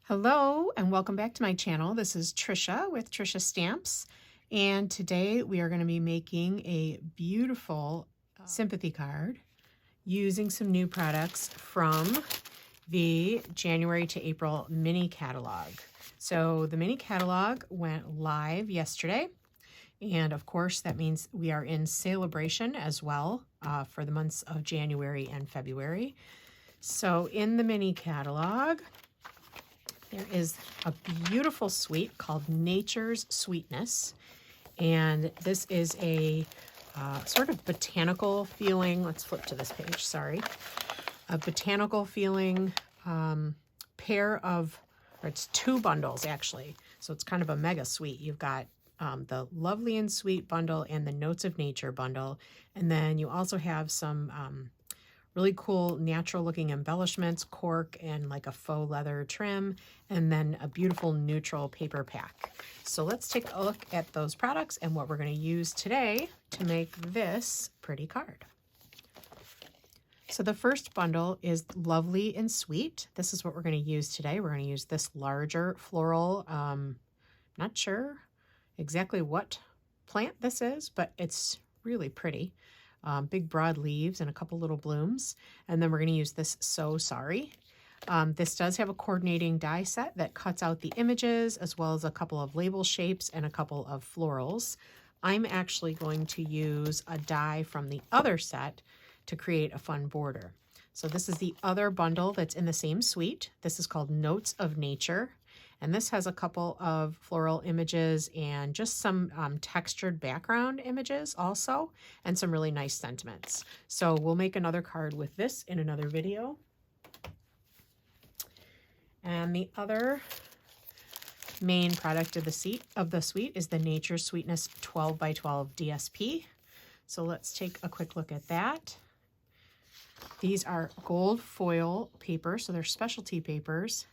Hello and welcome back to my channel. This is Tricia with Tricia Stamps, and today we are going to be making a beautiful sympathy card using some new products from the January to April mini catalog. So the mini catalog went live yesterday, and of course that means we are in celebration as well for the months of January and February. So in the mini catalog, there is a beautiful suite called Nature's Sweetness, and this is a sort of botanical feeling. Let's flip to this page, sorry. A botanical feeling pair of, or it's two bundles actually, so it's kind of a mega suite. You've got the Lovely and Sweet bundle and the Notes of Nature bundle, and then you also have some really cool natural looking embellishments, cork, and like a faux leather trim, and then a beautiful neutral paper pack. So let's take a look at those products and what we're going to use today to make this pretty card. So the first bundle is Lovely and Sweet. This is what we're going to use today. We're going to use this larger floral, not sure exactly what plant this is, but it's really pretty. Big broad leaves and a couple little blooms. And then we're going to use this So Sorry. This does have a coordinating die set that cuts out the images as well as a couple of label shapes and a couple of florals. I'm actually going to use a die from the other set to create a fun border. So this is the other bundle that's in the same suite. This is called Notes of Nature. And this has a couple of floral images and just some textured background images also, and some really nice sentiments. So we'll make another card with this in another video. And the other main product of the suite is the Nature's Sweetness 12 by 12 DSP. So let's take a quick look at that. These are gold foil paper, so they're specialty papers.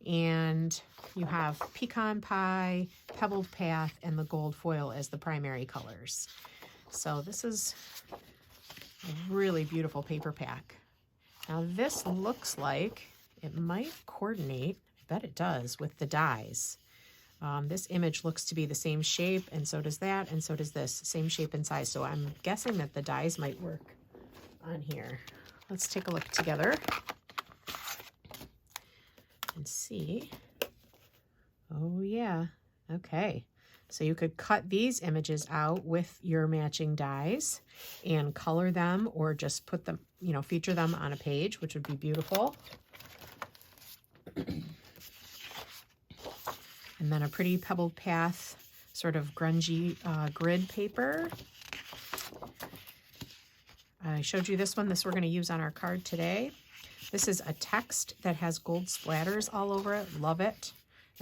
And you have Pecan Pie, Pebbled Path, and the gold foil as the primary colors. So this is a really beautiful paper pack. Now this looks like it might coordinate, I bet it does, with the dies. This image looks to be the same shape, and so does that, and so does this, same shape and size. So I'm guessing that the dies might work on here. Let's take a look together and see. Oh yeah, okay. So you could cut these images out with your matching dies and color them, or just put them, you know, feature them on a page, which would be beautiful. And then a pretty Pebbled Path, sort of grungy grid paper. I showed you this one. This we're going to use on our card today. This is a text that has gold splatters all over it. Love it.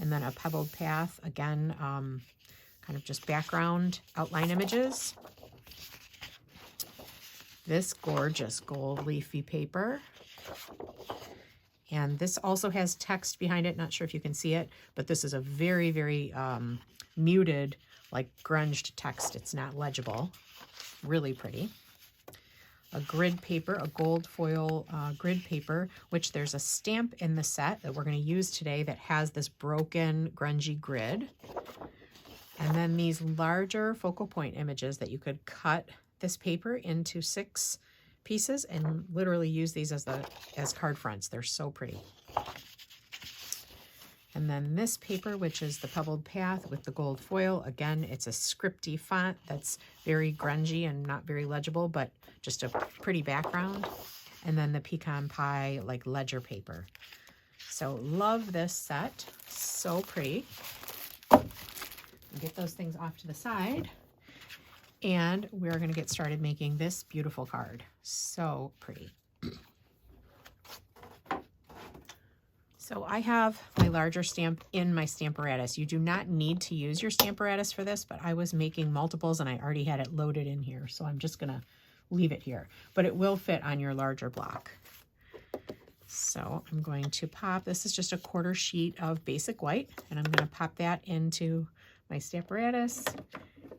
And then a Pebbled Path, again, kind of just background outline images. This gorgeous gold leafy paper. And this also has text behind it. Not sure if you can see it, but this is a very, very muted, like grunged text. It's not legible. Really pretty. A grid paper, a gold foil grid paper, which there's a stamp in the set that we're going to use today that has this broken grungy grid. And then these larger focal point images that you could cut this paper into 6 pieces and literally use these as card fronts. They're so pretty. And then this paper, which is the Pebbled Path with the gold foil. Again, it's a scripty font that's very grungy and not very legible, but just a pretty background. And then the Pecan Pie, like ledger paper. So love this set. So pretty. Get those things off to the side. And we're going to get started making this beautiful card. So pretty. So I have my larger stamp in my Stamparatus. You do not need to use your Stamparatus for this, but I was making multiples and I already had it loaded in here. So I'm just gonna leave it here, but it will fit on your larger block. So I'm going to pop, this is just a 1/4 sheet of basic white, and I'm gonna pop that into my Stamparatus.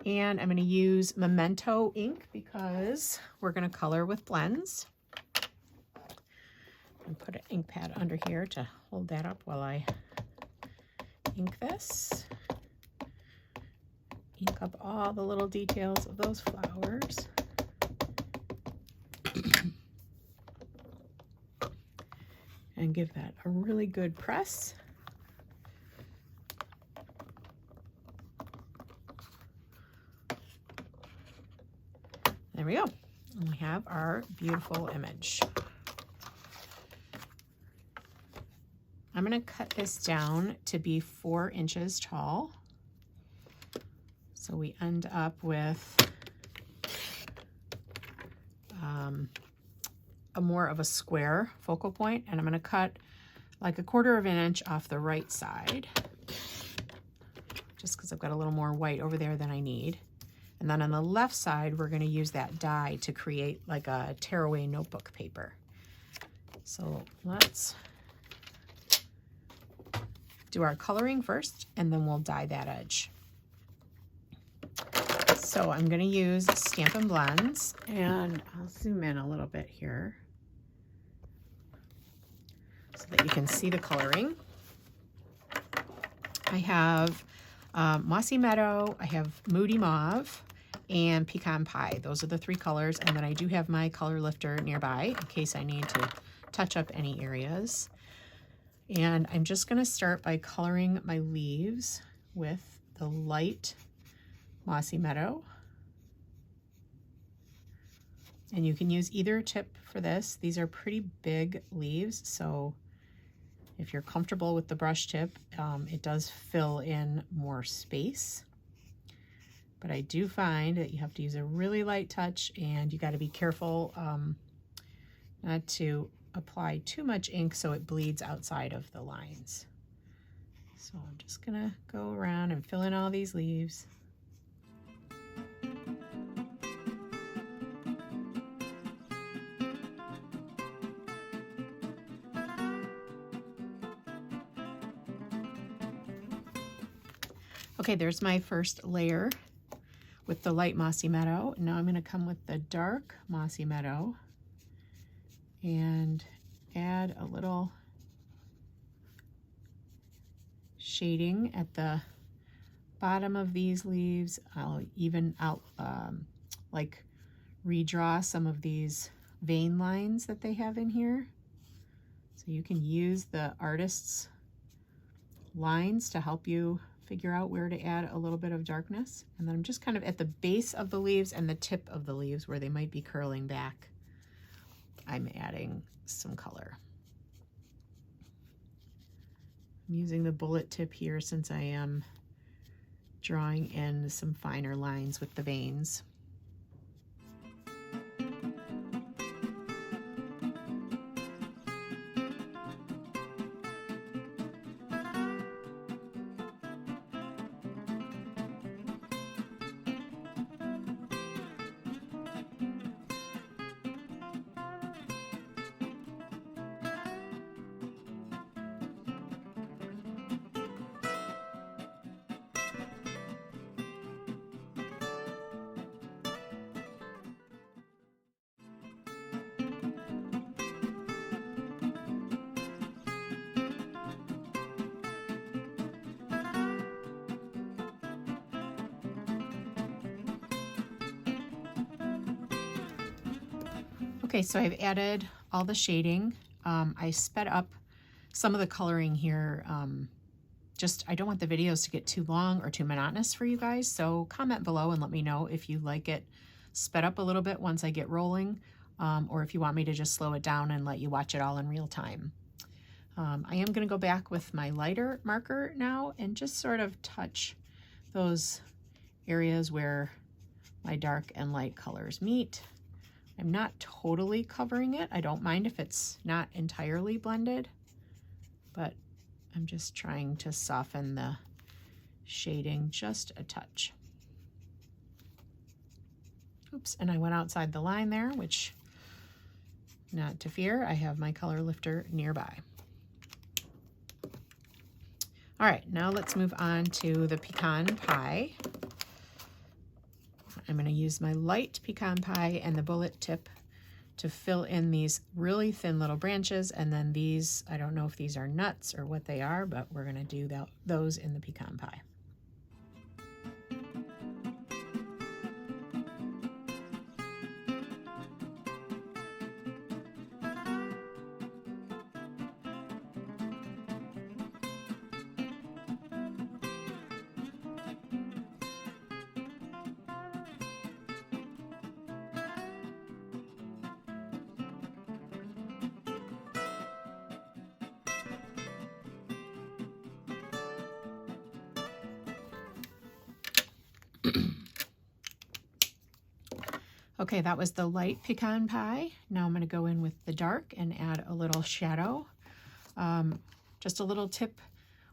And I'm gonna use Memento ink because we're gonna color with blends. And put an ink pad under here to hold that up while I ink this. Ink up all the little details of those flowers. And give that a really good press. There we go. And we have our beautiful image. I'm going to cut this down to be 4 inches tall. So we end up with a more of a square focal point, and I'm going to cut like 1/4 of an inch off the right side, just because I've got a little more white over there than I need. And then on the left side, we're going to use that die to create like a tearaway notebook paper. So let's do our coloring first, and then we'll dye that edge. So I'm going to use Stampin' Blends, and I'll zoom in a little bit here so that you can see the coloring. I have Mossy Meadow, I have Moody Mauve, and Pecan Pie. Those are the 3 colors, and then I do have my color lifter nearby in case I need to touch up any areas. And I'm just going to start by coloring my leaves with the light Mossy Meadow. And you can use either tip for this. These are pretty big leaves, so if you're comfortable with the brush tip, it does fill in more space. But I do find that you have to use a really light touch, and you got to be careful not to apply too much ink so it bleeds outside of the lines. So I'm just gonna go around and fill in all these leaves. Okay, there's my first layer with the light Mossy Meadow. Now I'm going to come with the dark Mossy Meadow and add a little shading at the bottom of these leaves. I'll even out like redraw some of these vein lines that they have in here. So you can use the artist's lines to help you figure out where to add a little bit of darkness. And then I'm just kind of at the base of the leaves and the tip of the leaves where they might be curling back. I'm adding some color. I'm using the bullet tip here since I am drawing in some finer lines with the veins. Okay, so I've added all the shading. I sped up some of the coloring here. I don't want the videos to get too long or too monotonous for you guys, so comment below and let me know if you like it sped up a little bit once I get rolling, or if you want me to just slow it down and let you watch it all in real time. I am going to go back with my lighter marker now and just sort of touch those areas where my dark and light colors meet. I'm not totally covering it. I don't mind if it's not entirely blended, but I'm just trying to soften the shading just a touch. Oops, and I went outside the line there, which, not to fear, I have my color lifter nearby. All right, now let's move on to the Pecan Pie. I'm going to use my light Pecan Pie and the bullet tip to fill in these really thin little branches. And then these, I don't know if these are nuts or what they are, but we're going to do those in the pecan pie. Okay, that was the light pecan pie. Now I'm going to go in with the dark and add a little shadow. Just a little tip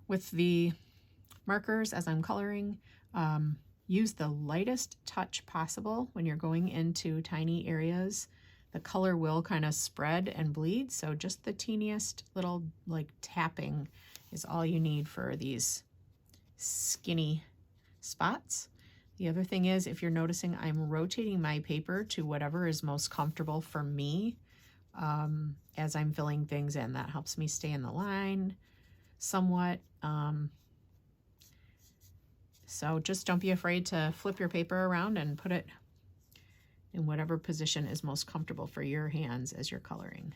with the markers as I'm coloring. Use the lightest touch possible when you're going into tiny areas. The color will kind of spread and bleed, so just the teeniest little like tapping is all you need for these skinny spots. The other thing is, if you're noticing, I'm rotating my paper to whatever is most comfortable for me as I'm filling things in. That helps me stay in the line somewhat. So just don't be afraid to flip your paper around and put it in whatever position is most comfortable for your hands as you're coloring.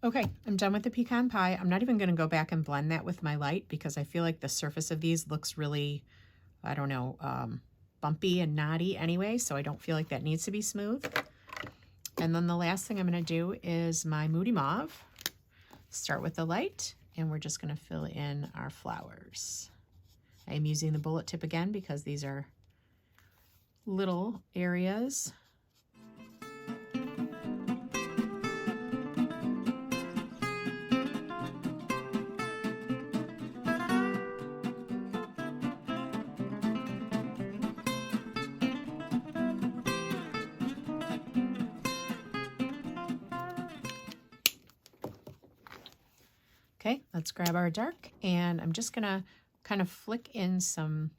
Okay, I'm done with the pecan pie. I'm not even going to go back and blend that with my light because I feel like the surface of these looks really, I don't know, bumpy and knotty anyway, so I don't feel like that needs to be smooth. And then the last thing I'm going to do is my Moody Mauve. Start with the light, and we're just going to fill in our flowers. I'm using the bullet tip again because these are little areas. Okay, let's grab our dark, and I'm just gonna kind of flick in some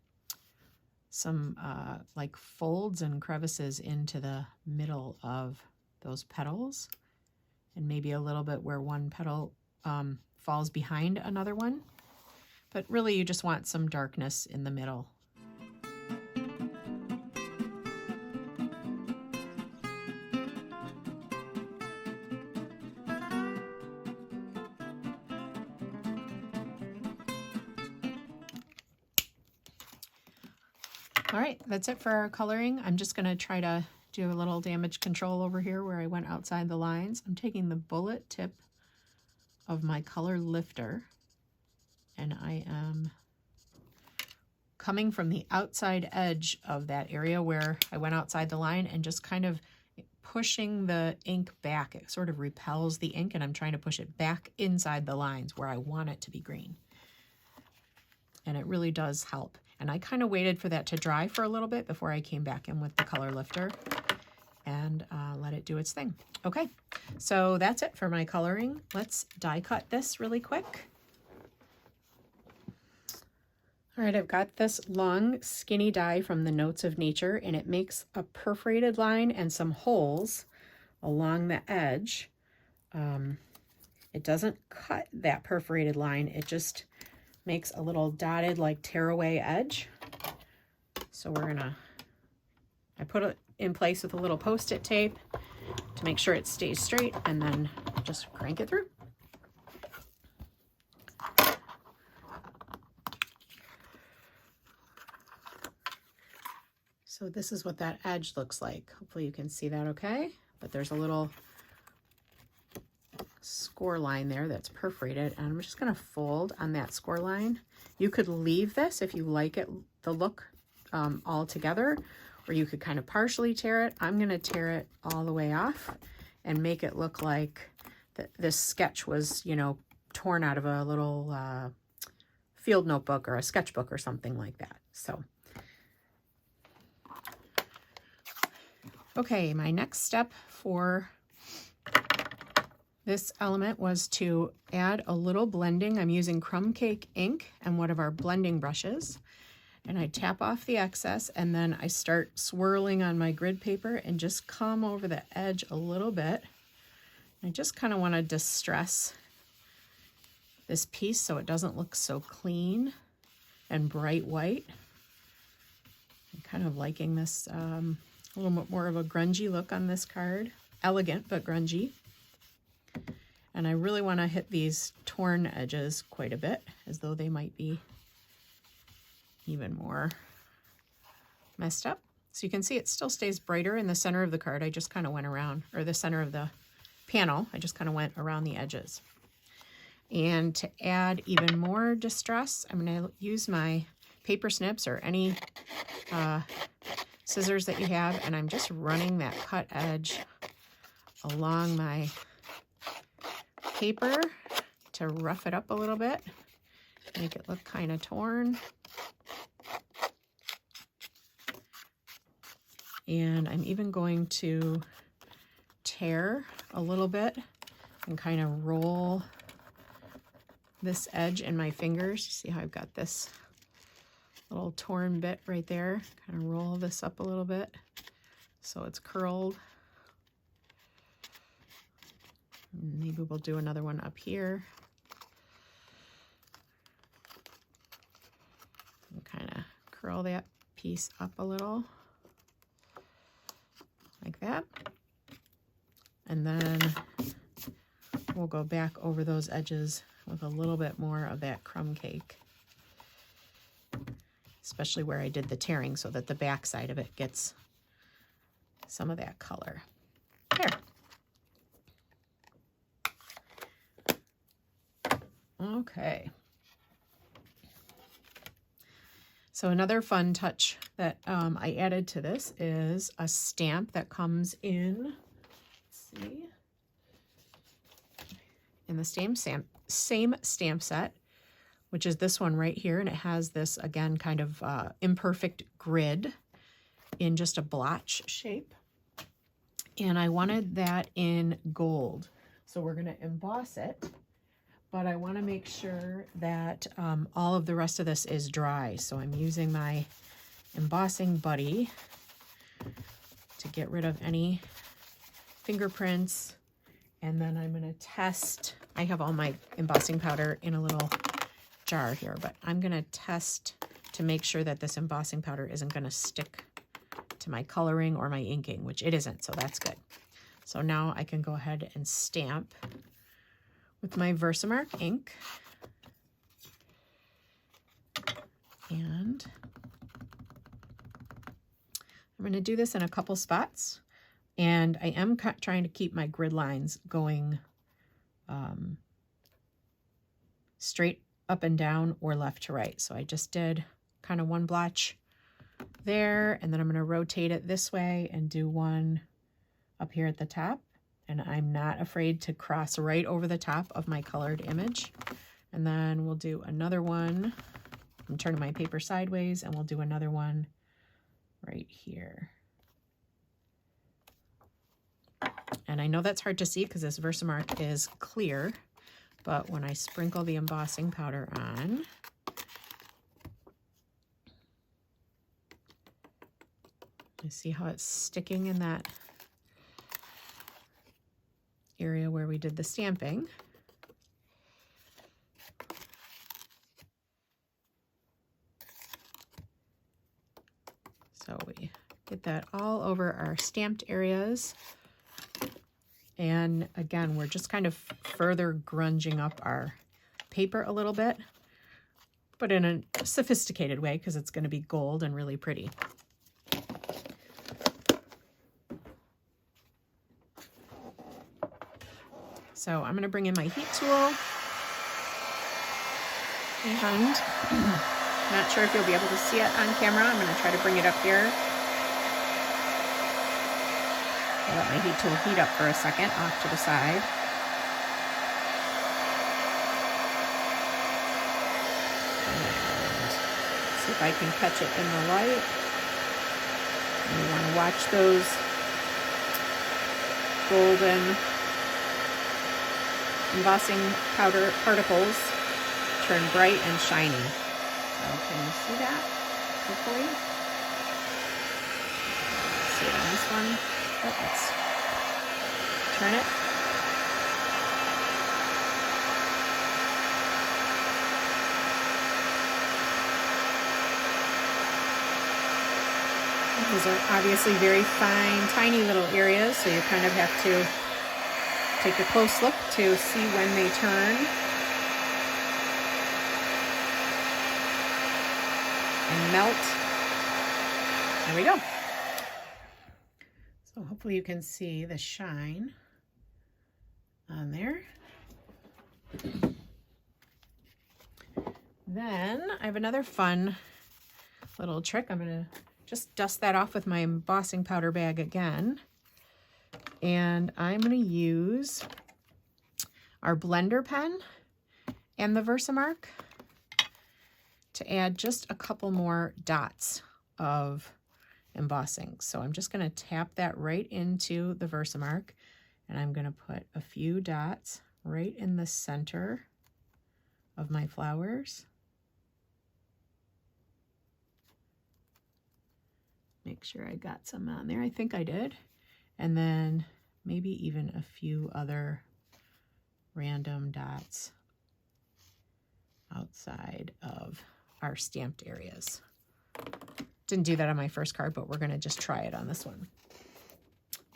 like folds and crevices into the middle of those petals, and maybe a little bit where one petal falls behind another one. But really you just want some darkness in the middle. All right, that's it for our coloring. I'm just gonna try to do a little damage control over here where I went outside the lines. I'm taking the bullet tip of my color lifter, and I am coming from the outside edge of that area where I went outside the line and just kind of pushing the ink back. It sort of repels the ink, and I'm trying to push it back inside the lines where I want it to be green. And it really does help. And I kind of waited for that to dry for a little bit before I came back in with the color lifter and let it do its thing. Okay, so that's it for my coloring. Let's die cut this really quick. All right, I've got this long skinny die from the Notes of Nature, and it makes a perforated line and some holes along the edge. It doesn't cut that perforated line, it just makes a little dotted like tearaway edge. So I put it in place with a little Post-it tape to make sure it stays straight, and then just crank it through. So this is what that edge looks like. Hopefully you can see that okay, but there's a little score line there that's perforated, and I'm just going to fold on that score line. You could leave this if you like it, the look all together, or you could kind of partially tear it. I'm going to tear it all the way off and make it look like this sketch was, you know, torn out of a little field notebook or a sketchbook or something like that. So Okay, my next step for this element was to add a little blending. I'm using crumb cake ink and one of our blending brushes. And I tap off the excess and then I start swirling on my grid paper and just come over the edge a little bit. I just kind of want to distress this piece so it doesn't look so clean and bright white. I'm kind of liking this a little bit more of a grungy look on this card. Elegant, but grungy. And I really want to hit these torn edges quite a bit, as though they might be even more messed up. So you can see it still stays brighter in the center of the card. I just kind of went around, or the center of the panel, I just kind of went around the edges. And to add even more distress, I'm going to use my paper snips or any scissors that you have, and I'm just running that cut edge along my paper to rough it up a little bit, make it look kind of torn. And I'm even going to tear a little bit and kind of roll this edge in my fingers. You see how I've got this little torn bit right there? Kind of roll this up a little bit so it's curled. Maybe we'll do another one up here. And kind of curl that piece up a little, like that. And then we'll go back over those edges with a little bit more of that crumb cake, especially where I did the tearing so that the back side of it gets some of that color. There. Okay. So another fun touch that I added to this is a stamp that comes in, let's see, in the same stamp set, which is this one right here. And it has this, again, kind of imperfect grid in just a blotch shape. And I wanted that in gold. So we're going to emboss it. But I want to make sure that all of the rest of this is dry. So I'm using my embossing buddy to get rid of any fingerprints. And then I'm going to test. I have all my embossing powder in a little jar here, but I'm going to test to make sure that this embossing powder isn't going to stick to my coloring or my inking, which it isn't, so that's good. So now I can go ahead and stamp with my Versamark ink. And I'm going to do this in a couple spots. And I am trying to keep my grid lines going straight up and down or left to right. So I just did kind of one blotch there, and then I'm going to rotate it this way and do one up here at the top. And I'm not afraid to cross right over the top of my colored image. And then we'll do another one. I'm turning my paper sideways, and we'll do another one right here. And I know that's hard to see because this Versamark is clear, but when I sprinkle the embossing powder on, you see how it's sticking in that area where we did the stamping. So we get that all over our stamped areas. And again, we're just kind of further grunging up our paper a little bit, but in a sophisticated way because it's going to be gold and really pretty. So I'm going to bring in my heat tool, and not sure if you'll be able to see it on camera. I'm going to try to bring it up here. I'll let my heat tool heat up for a second off to the side. And see if I can catch it in the light. And you want to watch those golden embossing powder particles turn bright and shiny. So can you see that? Hopefully. See it on this one. Oh, let's turn it. These are obviously very fine, tiny little areas, so you kind of have to take a close look to see when they turn. And melt. There we go. So hopefully you can see the shine on there. Then I have another fun little trick. I'm going to just dust that off with my embossing powder bag again. And I'm going to use our blender pen and the Versamark to add just a couple more dots of embossing. So I'm just going to tap that right into the Versamark, and I'm going to put a few dots right in the center of my flowers. Make sure I got some on there. I think I did. And then maybe even a few other random dots outside of our stamped areas. Didn't do that on my first card, but we're going to just try it on this one.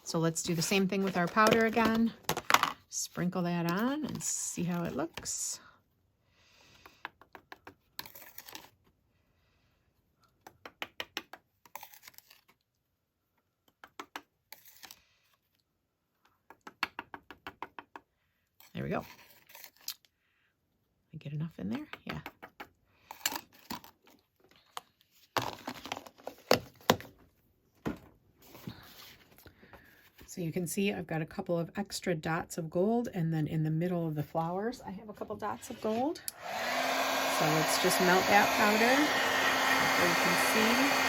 So let's do the same thing with our powder again. Sprinkle that on and see how it looks. There we go. I get enough in there? Yeah. So you can see I've got a couple of extra dots of gold, and then in the middle of the flowers I have a couple dots of gold. So let's just melt that powder so you can see.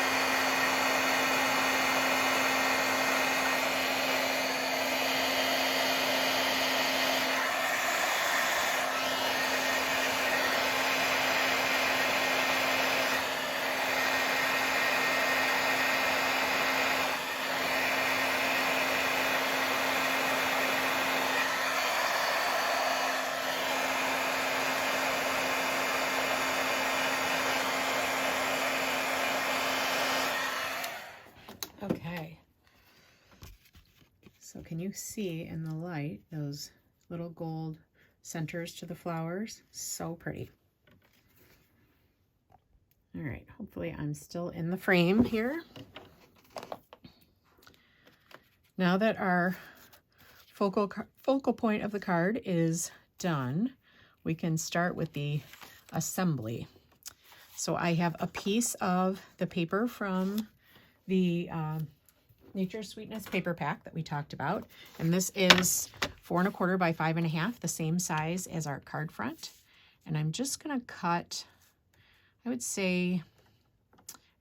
Okay, so can you see in the light those little gold centers to the flowers? So pretty. All right, hopefully I'm still in the frame here. Now that our focal point of the card is done, we can start with the assembly. So I have a piece of the paper from the Nature's Sweetness paper pack that we talked about. And this is 4 1/4 by 5 1/2, the same size as our card front. And I'm just gonna cut, I would say,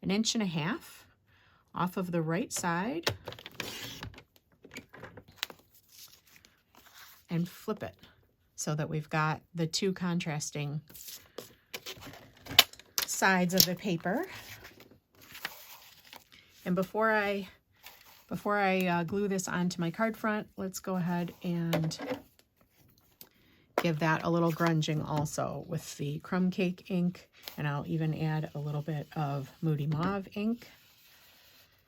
1.5 inches off of the right side and flip it so that we've got the two contrasting sides of the paper. And before I glue this onto my card front, let's go ahead and give that a little grunging also with the crumb cake ink, and I'll even add a little bit of Moody Mauve ink.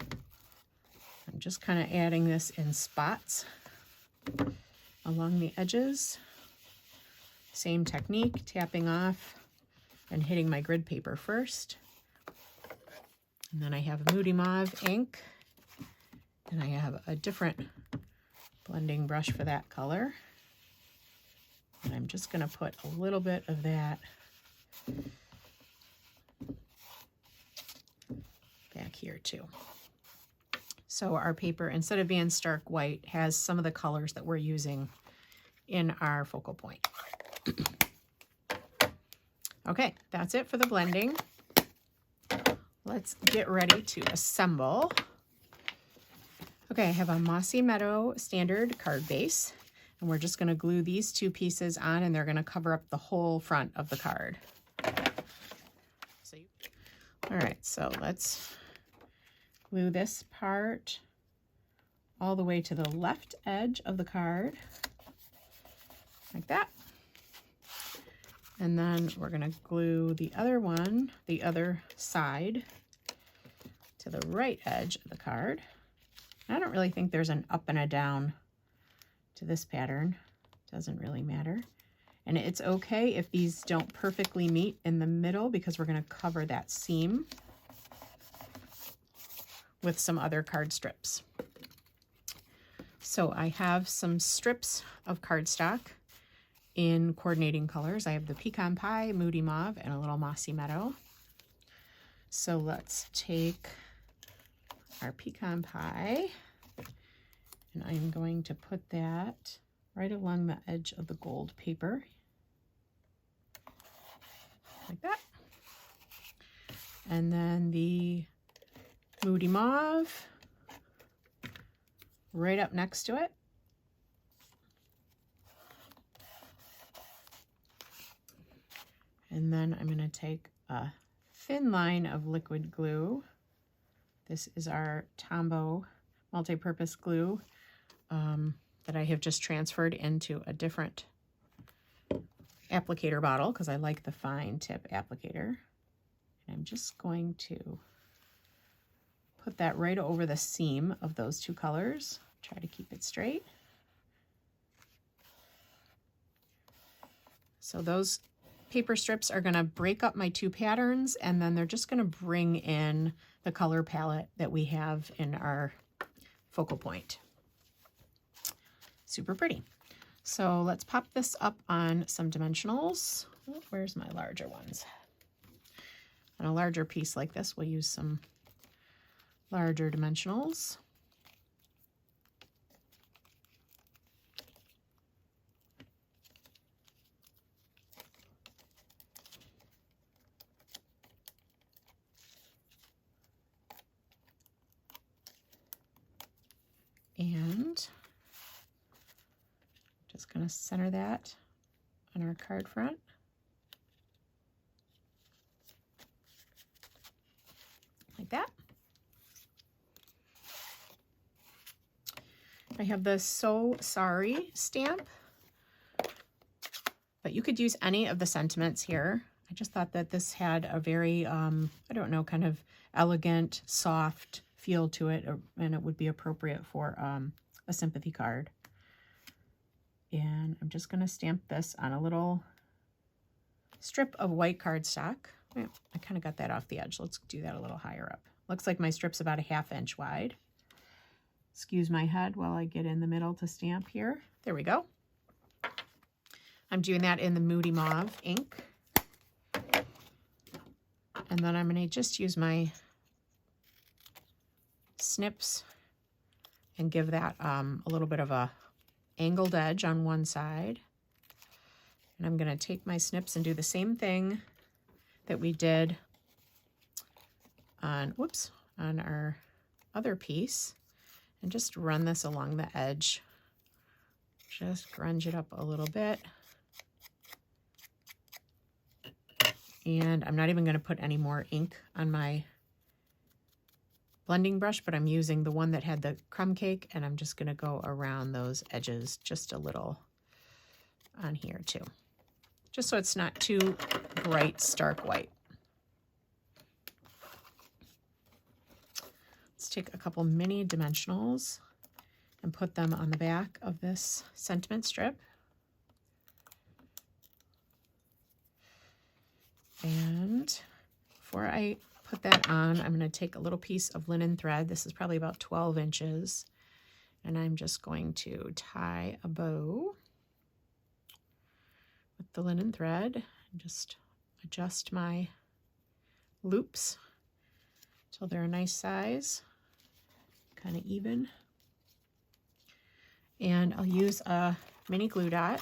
I'm just kind of adding this in spots along the edges. Same technique, tapping off and hitting my grid paper first. And then I have Moody Mauve ink, and I have a different blending brush for that color. And I'm just going to put a little bit of that back here too. So our paper, instead of being stark white, has some of the colors that we're using in our focal point. Okay, that's it for the blending. Let's get ready to assemble. Okay, I have a Mossy Meadow standard card base, and we're just going to glue these two pieces on, and they're going to cover up the whole front of the card. All right, so let's glue this part all the way to the left edge of the card, like that. And then we're going to glue the other one, the other side, to the right edge of the card. I don't really think there's an up and a down to this pattern. Doesn't really matter. And it's okay if these don't perfectly meet in the middle, because we're going to cover that seam with some other card strips. So I have some strips of cardstock in coordinating colors. I have the Pecan Pie, Moody Mauve, and a little Mossy Meadow. So let's take our Pecan Pie, and I'm going to put that right along the edge of the gold paper, like that. And then the Moody Mauve right up next to it. And then I'm going to take a thin line of liquid glue. This is our Tombow multi-purpose glue that I have just transferred into a different applicator bottle because I like the fine tip applicator. And I'm just going to put that right over the seam of those two colors. Try to keep it straight. So those paper strips are going to break up my two patterns, and then they're just going to bring in the color palette that we have in our focal point. Super pretty. So let's pop this up on some dimensionals. Oh, where's my larger ones? On a larger piece like this, we'll use some larger dimensionals. And just going to center that on our card front. Like that. I have the So Sorry stamp, but you could use any of the sentiments here. I just thought that this had a very, I don't know, kind of elegant, soft feel to it, and it would be appropriate for a sympathy card. And I'm just going to stamp this on a little strip of white cardstock. Oh, I kind of got that off the edge. Let's do that a little higher up. Looks like my strip's about a 1/2 inch wide. Excuse my head while I get in the middle to stamp here. There we go. I'm doing that in the Moody Mauve ink. And then I'm going to just use my snips and give that a little bit of a angled edge on one side. And I'm going to take my snips and do the same thing that we did on, on our other piece, and just run this along the edge. Just grunge it up a little bit. And I'm not even going to put any more ink on my blending brush, but I'm using the one that had the crumb cake, and I'm just going to go around those edges just a little on here too, just so it's not too bright, stark white. Let's take a couple mini dimensionals and put them on the back of this sentiment strip. And before I put that on, I'm going to take a little piece of linen thread. This is probably about 12 inches. And I'm just going to tie a bow with the linen thread and just adjust my loops until they're a nice size, kind of even. And I'll use a mini glue dot.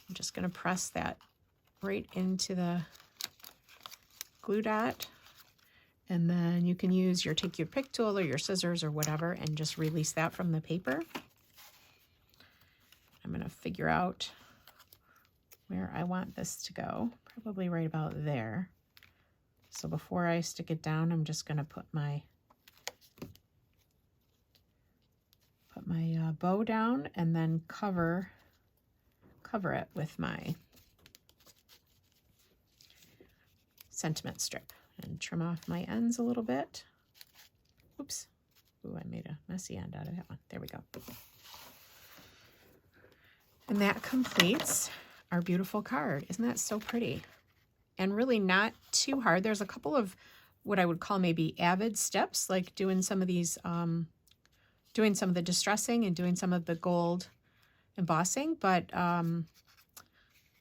I'm just going to press that right into the glue dot, And then you can use take your pick tool or your scissors or whatever and just release that from the paper. I'm going to figure out where I want this to go, probably right about there. So before I stick it down, I'm just going to put my bow down and then cover it with my sentiment strip and trim off my ends a little bit. Oops. Ooh, I made a messy end out of that one. There we go. And that completes our beautiful card. Isn't that so pretty? And really not too hard. There's a couple of what I would call maybe avid steps, like doing some of these, doing some of the distressing and doing some of the gold embossing, but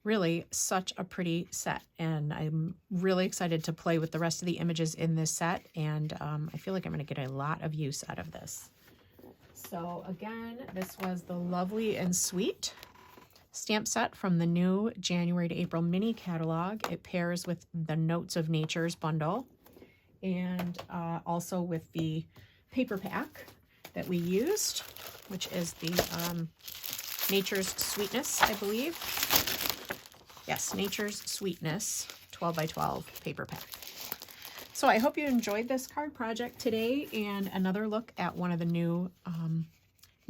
really such a pretty set. And I'm really excited to play with the rest of the images in this set. And I feel like I'm going to get a lot of use out of this. So again, this was the Lovely and Sweet stamp set from the new January to April mini catalog. It pairs with the Notes of Nature's bundle and also with the paper pack that we used, which is the Nature's Sweetness, I believe. Yes, Nature's Sweetness 12 by 12 paper pack. So I hope you enjoyed this card project today and another look at one of the new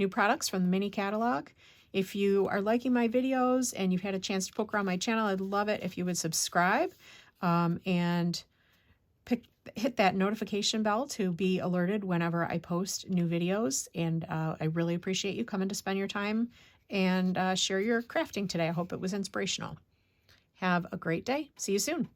products from the mini catalog. If you are liking my videos and you've had a chance to poke around my channel, I'd love it if you would subscribe and hit that notification bell to be alerted whenever I post new videos. And I really appreciate you coming to spend your time and share your crafting today. I hope it was inspirational. Have a great day. See you soon.